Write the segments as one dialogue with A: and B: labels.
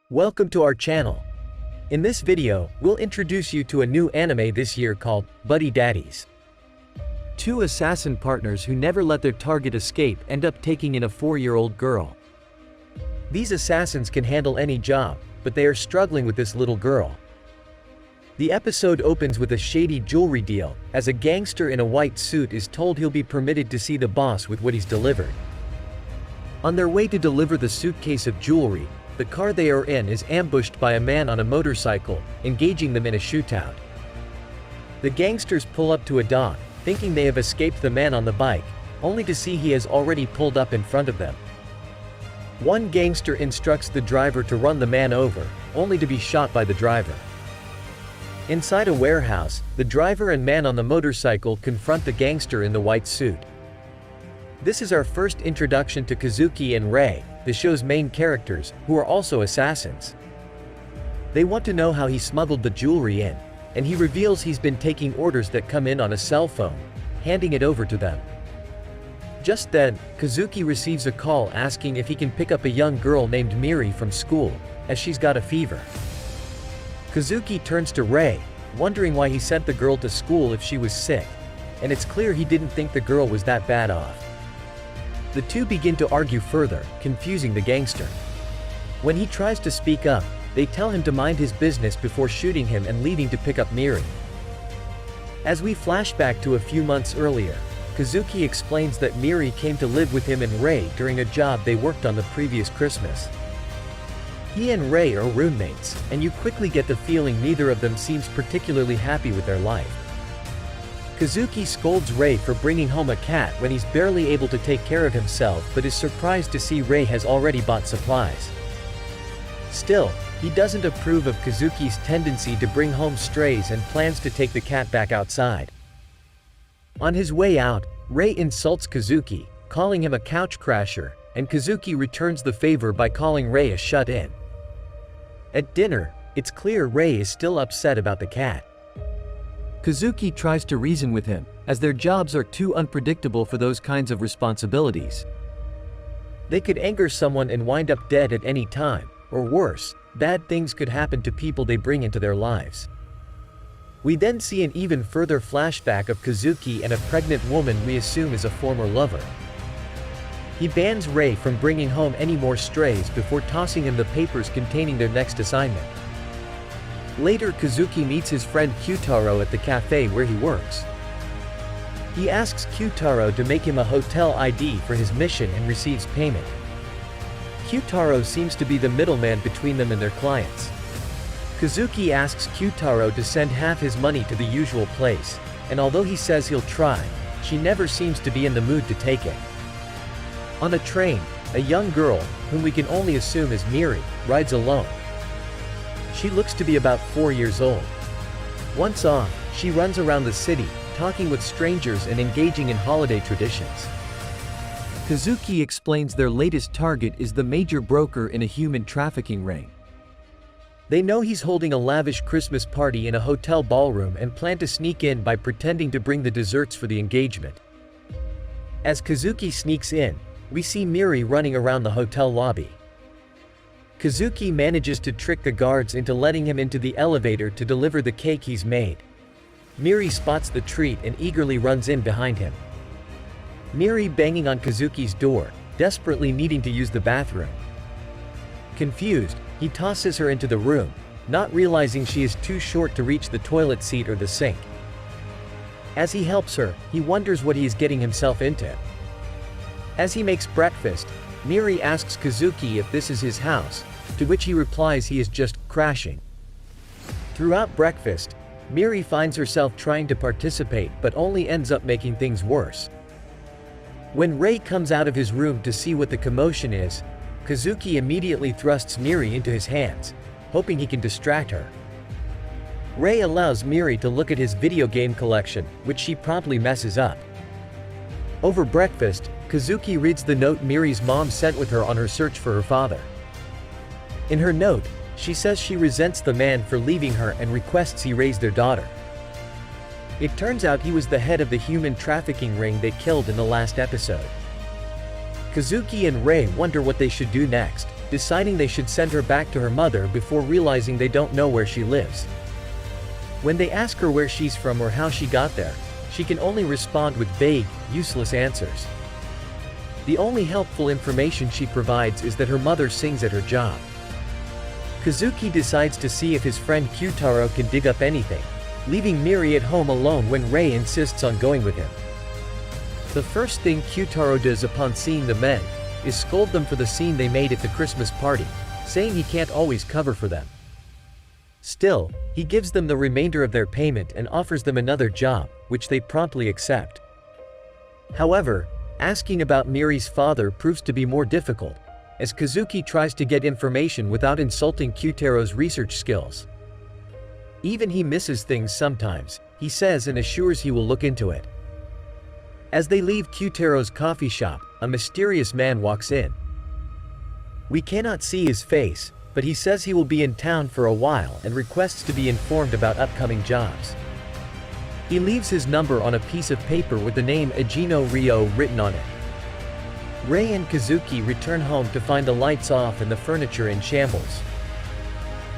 A: Welcome to our channel. In this video, we'll introduce you to a new anime this year called Buddy Daddies. Two assassin partners who never let their target escape end up taking in a 4-year-old girl. These assassins can handle any job, but they are struggling with this little girl. The episode opens with a shady jewelry deal, as a gangster in a white suit is told he'll be permitted to see the boss with what he's delivered. On their way to deliver the suitcase of jewelry, the car they are in is ambushed by a man on a motorcycle, engaging them in a shootout. The gangsters pull up to a dock, thinking they have escaped the man on the bike, only to see he has already pulled up in front of them. One gangster instructs the driver to run the man over, only to be shot by the driver. Inside a warehouse, the driver and man on the motorcycle confront the gangster in the white suit. This is our first introduction to Kazuki and Rei, the show's main characters, who are also assassins. They want to know how he smuggled the jewelry in, and he reveals he's been taking orders that come in on a cell phone, handing it over to them. Just then, Kazuki receives a call asking if he can pick up a young girl named Miri from school, as she's got a fever. Kazuki turns to Rei, wondering why he sent the girl to school if she was sick, and it's clear he didn't think the girl was that bad off. The two begin to argue further, confusing the gangster. When he tries to speak up, they tell him to mind his business before shooting him and leaving to pick up Miri. As we flash back to a few months earlier, Kazuki explains that Miri came to live with him and Rei during a job they worked on the previous Christmas. He and Rei are roommates, and you quickly get the feeling neither of them seems particularly happy with their life. Kazuki scolds Rei for bringing home a cat when he's barely able to take care of himself, but is surprised to see Rei has already bought supplies. Still, he doesn't approve of Kazuki's tendency to bring home strays and plans to take the cat back outside. On his way out, Rei insults Kazuki, calling him a couch crasher, and Kazuki returns the favor by calling Rei a shut-in. At dinner, it's clear Rei is still upset about the cat. Kazuki tries to reason with him, as their jobs are too unpredictable for those kinds of responsibilities. They could anger someone and wind up dead at any time, or worse, bad things could happen to people they bring into their lives. We then see an even further flashback of Kazuki and a pregnant woman we assume is a former lover. He bans Rei from bringing home any more strays before tossing him the papers containing their next assignment. Later, Kazuki meets his friend Kyutaro at the cafe where he works. He asks Kyutaro to make him a hotel ID for his mission and receives payment. Kyutaro seems to be the middleman between them and their clients. Kazuki asks Kyutaro to send half his money to the usual place, and although he says he'll try, she never seems to be in the mood to take it. On a train, a young girl, whom we can only assume is Miri, rides alone. She looks to be about 4 years old. Once off, she runs around the city, talking with strangers and engaging in holiday traditions. Kazuki explains their latest target is the major broker in a human trafficking ring. They know he's holding a lavish Christmas party in a hotel ballroom and plan to sneak in by pretending to bring the desserts for the engagement. As Kazuki sneaks in, we see Miri running around the hotel lobby. Kazuki manages to trick the guards into letting him into the elevator to deliver the cake he's made. Miri spots the treat and eagerly runs in behind him. Miri banging on Kazuki's door, desperately needing to use the bathroom. Confused, he tosses her into the room, not realizing she is too short to reach the toilet seat or the sink. As he helps her, he wonders what he is getting himself into. As he makes breakfast, Miri asks Kazuki if this is his house, to which he replies he is just crashing. Throughout breakfast, Miri finds herself trying to participate but only ends up making things worse. When Rei comes out of his room to see what the commotion is, Kazuki immediately thrusts Miri into his hands, hoping he can distract her. Rei allows Miri to look at his video game collection, which she promptly messes up. Over breakfast, Kazuki reads the note Miri's mom sent with her on her search for her father. In her note, she says she resents the man for leaving her and requests he raise their daughter. It turns out he was the head of the human trafficking ring they killed in the last episode. Kazuki and Rei wonder what they should do next, deciding they should send her back to her mother before realizing they don't know where she lives. When they ask her where she's from or how she got there, she can only respond with vague, useless answers. The only helpful information she provides is that her mother sings at her job. Kazuki decides to see if his friend Kyutaro can dig up anything, leaving Miri at home alone when Rei insists on going with him. The first thing Kyutaro does upon seeing the men is scold them for the scene they made at the Christmas party, saying he can't always cover for them. Still, he gives them the remainder of their payment and offers them another job, which they promptly accept. However, asking about Miri's father proves to be more difficult, as Kazuki tries to get information without insulting Kyutaro's research skills. Even he misses things sometimes, he says, and assures he will look into it. As they leave Kyutaro's coffee shop, a mysterious man walks in. We cannot see his face, but he says he will be in town for a while and requests to be informed about upcoming jobs. He leaves his number on a piece of paper with the name Ejino Ryo written on it. Rei and Kazuki return home to find the lights off and the furniture in shambles.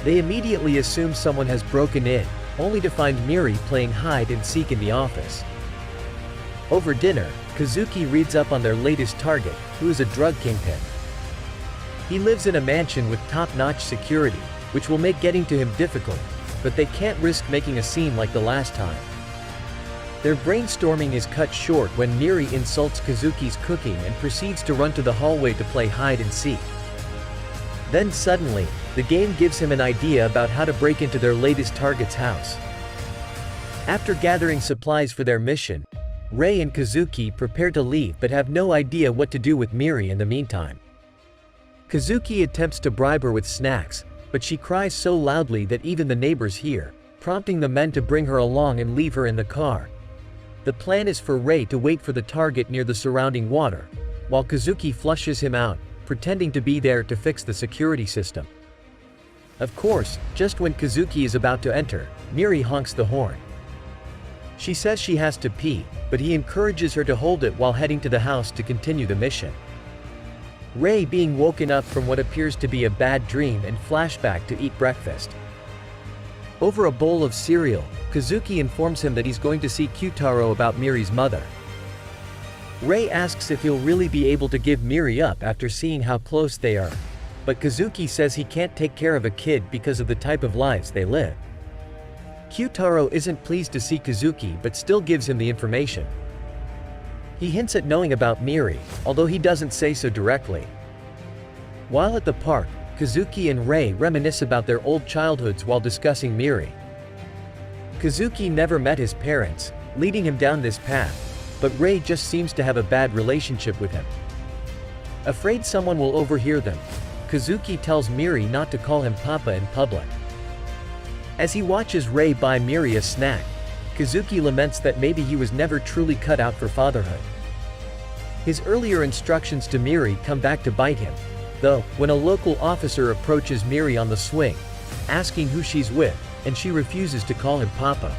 A: They immediately assume someone has broken in, only to find Miri playing hide and seek in the office. Over dinner, Kazuki reads up on their latest target, who is a drug kingpin. He lives in a mansion with top-notch security, which will make getting to him difficult, but they can't risk making a scene like the last time. Their brainstorming is cut short when Miri insults Kazuki's cooking and proceeds to run to the hallway to play hide and seek. Then suddenly, the game gives him an idea about how to break into their latest target's house. After gathering supplies for their mission, Rei and Kazuki prepare to leave but have no idea what to do with Miri in the meantime. Kazuki attempts to bribe her with snacks, but she cries so loudly that even the neighbors hear, prompting the men to bring her along and leave her in the car. The plan is for Rei to wait for the target near the surrounding water, while Kazuki flushes him out, pretending to be there to fix the security system. Of course, just when Kazuki is about to enter, Miri honks the horn. She says she has to pee, but he encourages her to hold it while heading to the house to continue the mission. Rei being woken up from what appears to be a bad dream and flashback to eat breakfast. Over a bowl of cereal, Kazuki informs him that he's going to see Kyutaro about Miri's mother. Rei asks if he'll really be able to give Miri up after seeing how close they are, but Kazuki says he can't take care of a kid because of the type of lives they live. Kyutaro isn't pleased to see Kazuki but still gives him the information. He hints at knowing about Miri, although he doesn't say so directly. While at the park, Kazuki and Rei reminisce about their old childhoods while discussing Miri. Kazuki never met his parents, leading him down this path, but Rei just seems to have a bad relationship with him. Afraid someone will overhear them, Kazuki tells Miri not to call him Papa in public. As he watches Rei buy Miri a snack, Kazuki laments that maybe he was never truly cut out for fatherhood. His earlier instructions to Miri come back to bite him, though, when a local officer approaches Miri on the swing, asking who she's with, and she refuses to call him Papa.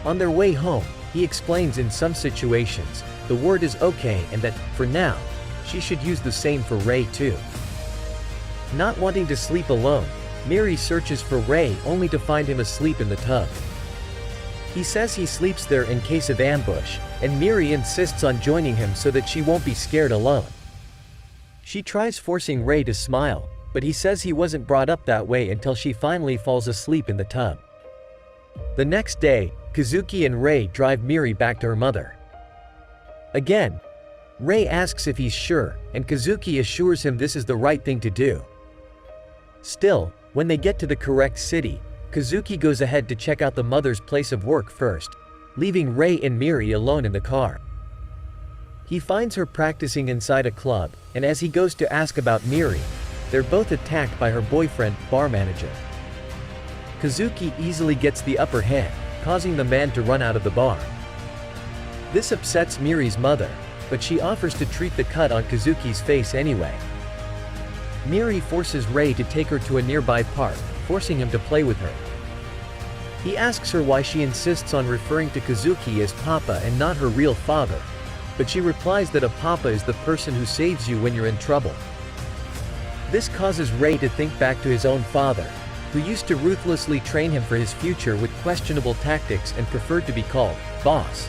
A: On their way home, he explains in some situations, the word is okay and that, for now, she should use the same for Rei too. Not wanting to sleep alone, Miri searches for Rei only to find him asleep in the tub. He says he sleeps there in case of ambush, and Miri insists on joining him so that she won't be scared alone. She tries forcing Rei to smile, but he says he wasn't brought up that way until she finally falls asleep in the tub. The next day, Kazuki and Rei drive Miri back to her mother. Again, Rei asks if he's sure, and Kazuki assures him this is the right thing to do. Still, when they get to the correct city, Kazuki goes ahead to check out the mother's place of work first, leaving Rei and Miri alone in the car. He finds her practicing inside a club, and as he goes to ask about Miri, they're both attacked by her boyfriend, bar manager. Kazuki easily gets the upper hand, causing the man to run out of the bar. This upsets Miri's mother, but she offers to treat the cut on Kazuki's face anyway. Miri forces Rei to take her to a nearby park, forcing him to play with her. He asks her why she insists on referring to Kazuki as Papa and not her real father, but she replies that a Papa is the person who saves you when you're in trouble. This causes Rei to think back to his own father, who used to ruthlessly train him for his future with questionable tactics and preferred to be called boss.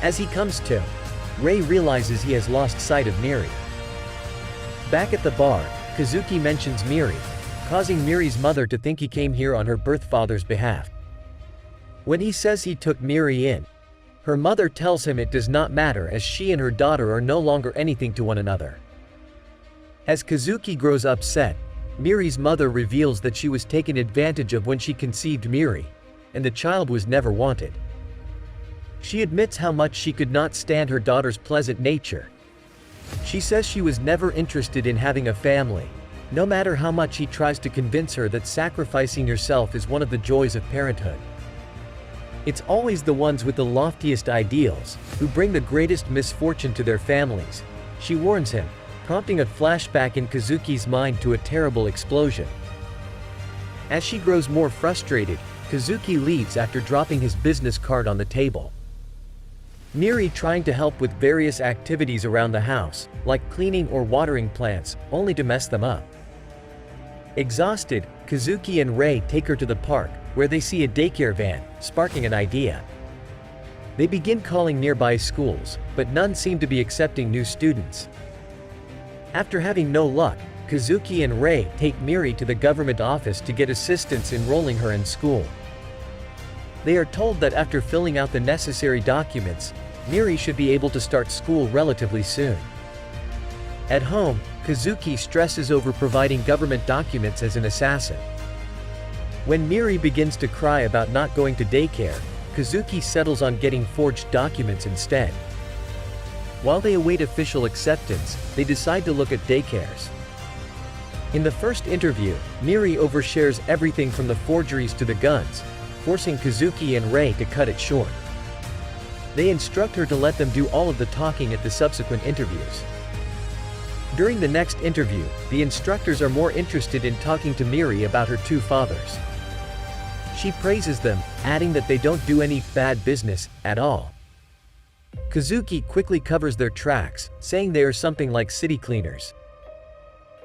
A: As he comes to, Rei realizes he has lost sight of Miri. Back at the bar, Kazuki mentions Miri, causing Miri's mother to think he came here on her birth father's behalf. When he says he took Miri in, her mother tells him it does not matter as she and her daughter are no longer anything to one another. As Kazuki grows upset, Miri's mother reveals that she was taken advantage of when she conceived Miri, and the child was never wanted. She admits how much she could not stand her daughter's pleasant nature. She says she was never interested in having a family, no matter how much he tries to convince her that sacrificing yourself is one of the joys of parenthood. It's always the ones with the loftiest ideals who bring the greatest misfortune to their families, she warns him, prompting a flashback in Kazuki's mind to a terrible explosion. As she grows more frustrated, Kazuki leaves after dropping his business card on the table. Miri trying to help with various activities around the house, like cleaning or watering plants, only to mess them up. Exhausted, Kazuki and Rei take her to the park, where they see a daycare van, sparking an idea. They begin calling nearby schools, but none seem to be accepting new students. After having no luck, Kazuki and Rei take Miri to the government office to get assistance enrolling her in school. They are told that after filling out the necessary documents, Miri should be able to start school relatively soon. At home, Kazuki stresses over providing government documents as an assassin. When Miri begins to cry about not going to daycare, Kazuki settles on getting forged documents instead. While they await official acceptance, they decide to look at daycares. In the first interview, Miri overshares everything from the forgeries to the guns, forcing Kazuki and Rei to cut it short. They instruct her to let them do all of the talking at the subsequent interviews. During the next interview, the instructors are more interested in talking to Miri about her two fathers. She praises them, adding that they don't do any bad business at all. Kazuki quickly covers their tracks, saying they are something like city cleaners.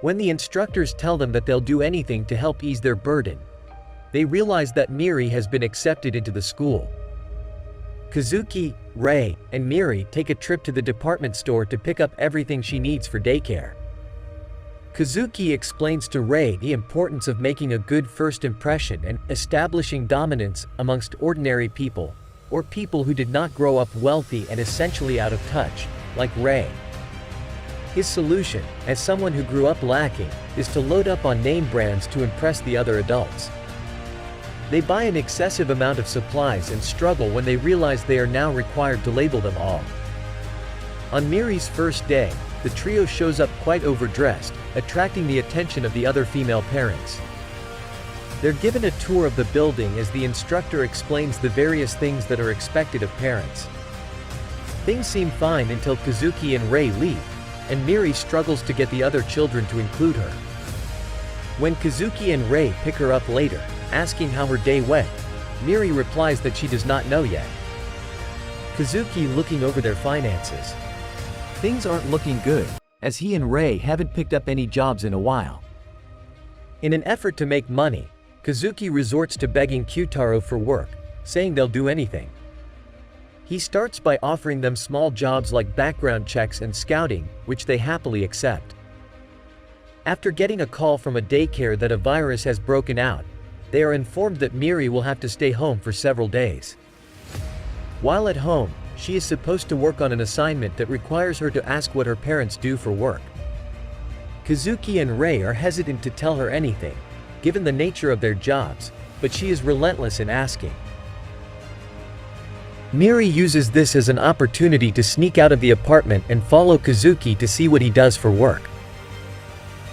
A: When the instructors tell them that they'll do anything to help ease their burden, they realize that Miri has been accepted into the school. Kazuki, Rei, and Miri take a trip to the department store to pick up everything she needs for daycare. Kazuki explains to Rei the importance of making a good first impression and establishing dominance amongst ordinary people, or people who did not grow up wealthy and essentially out of touch, like Rei. His solution, as someone who grew up lacking, is to load up on name brands to impress the other adults. They buy an excessive amount of supplies and struggle when they realize they are now required to label them all. On Miri's first day, the trio shows up quite overdressed, attracting the attention of the other female parents. They're given a tour of the building as the instructor explains the various things that are expected of parents. Things seem fine until Kazuki and Rei leave, and Miri struggles to get the other children to include her. When Kazuki and Rei pick her up later, asking how her day went, Miri replies that she does not know yet. Kazuki looking over their finances. Things aren't looking good, as he and Rei haven't picked up any jobs in a while. In an effort to make money, Kazuki resorts to begging Kyutaro for work, saying they'll do anything. He starts by offering them small jobs like background checks and scouting, which they happily accept. After getting a call from a daycare that a virus has broken out, they are informed that Miri will have to stay home for several days. While at home, she is supposed to work on an assignment that requires her to ask what her parents do for work. Kazuki and Rei are hesitant to tell her anything, given the nature of their jobs, but she is relentless in asking. Miri uses this as an opportunity to sneak out of the apartment and follow Kazuki to see what he does for work.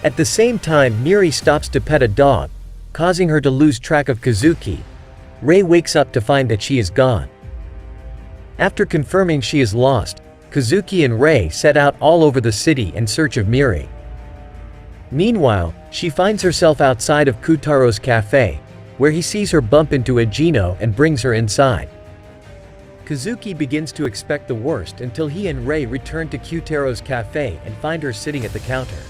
A: At the same time, Miri stops to pet a dog, causing her to lose track of Kazuki. Rei wakes up to find that she is gone. After confirming she is lost, Kazuki and Rei set out all over the city in search of Miri. Meanwhile, she finds herself outside of Kutaro's cafe, where he sees her bump into a Gino and brings her inside. Kazuki begins to expect the worst until he and Rei return to Kutaro's cafe and find her sitting at the counter.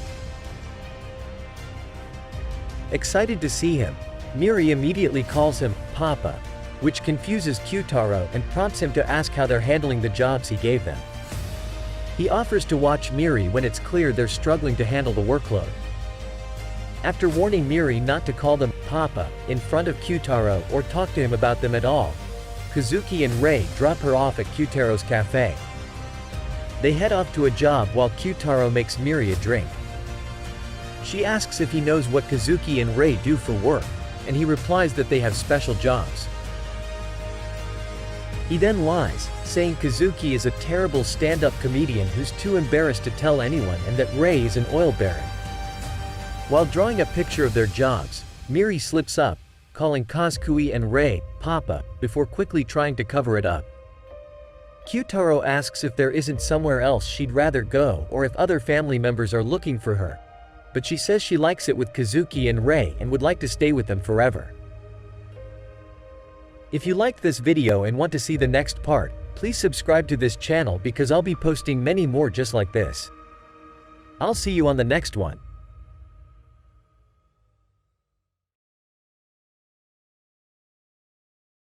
A: Excited to see him, Miri immediately calls him Papa, which confuses Kyutaro and prompts him to ask how they're handling the jobs he gave them. He offers to watch Miri when it's clear they're struggling to handle the workload. After warning Miri not to call them Papa in front of Kyutaro or talk to him about them at all, Kazuki and Rei drop her off at Kyutaro's cafe. They head off to a job while Kyutaro makes Miri a drink. She asks if he knows what Kazuki and Rei do for work, and he replies that they have special jobs. He then lies, saying Kazuki is a terrible stand-up comedian who's too embarrassed to tell anyone and that Rei is an oil baron. While drawing a picture of their jobs, Miri slips up, calling Kazuki and Rei Papa, before quickly trying to cover it up. Kyutaro asks if there isn't somewhere else she'd rather go or if other family members are looking for her, but she says she likes it with Kazuki and Rei and would like to stay with them forever. If you liked this video and want to see the next part, please subscribe to this channel because I'll be posting many more just like this. I'll see you on the next one.